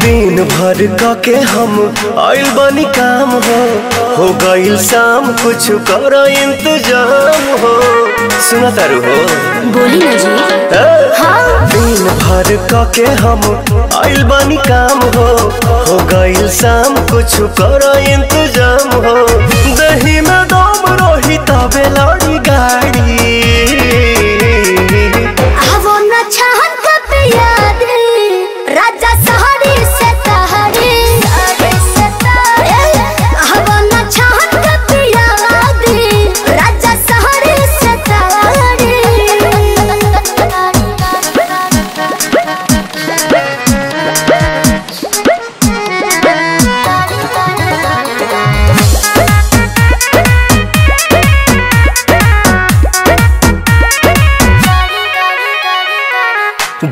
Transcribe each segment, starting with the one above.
दिन भर के हम आइल बनी काम हो गईल शाम कुछ कर इंतजाम हो। सुना तारू हो बोली ना जी। हाँ। दिन भर के हम आइल बनी काम हो गईल शाम कुछ कर इंतजाम हो। दही में दम रही तबे लड़ी गाड़ी राजा सहरी से तहरी हवना छहन का पिया दी राजा सहरी से तहरी।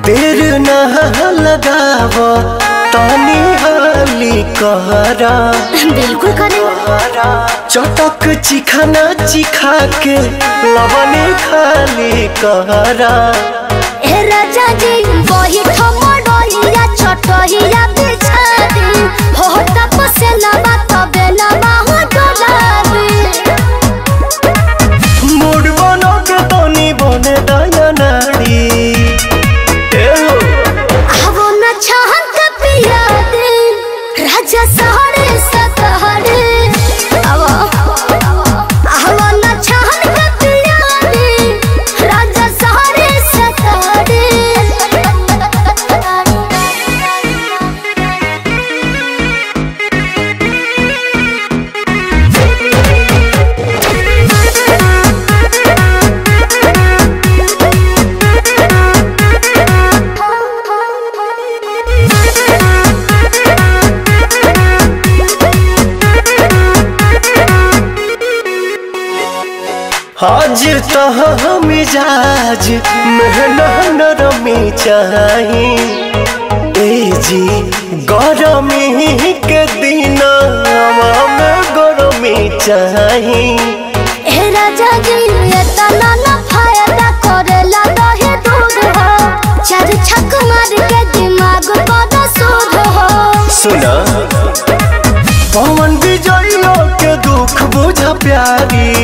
देर न लगाव तानी हाली कहरा बिल्कुल करे चटक चिखाना चिखा के लवने खाली कहरा। ए राजा जी वही ठमड़िया छटहिया बिछा दी हो तपसे लबा तबे लबा हो डोलाबी मूड बनो के तनी बने दया नाड़ी राजा सहरे सतहरे हवना छहन का पिया दी राजा सहरे सतहरे। आज तो मिजाज मेहना नरमी चाही ए जी गरमी के दिन में गरमी चाही। ए राजा जी इतना न फायदा करेला दहे दूध हो चार छक मार के दिमाग बड़ा सूद हो। सुना पवन विजय के दुख बुझा प्यारी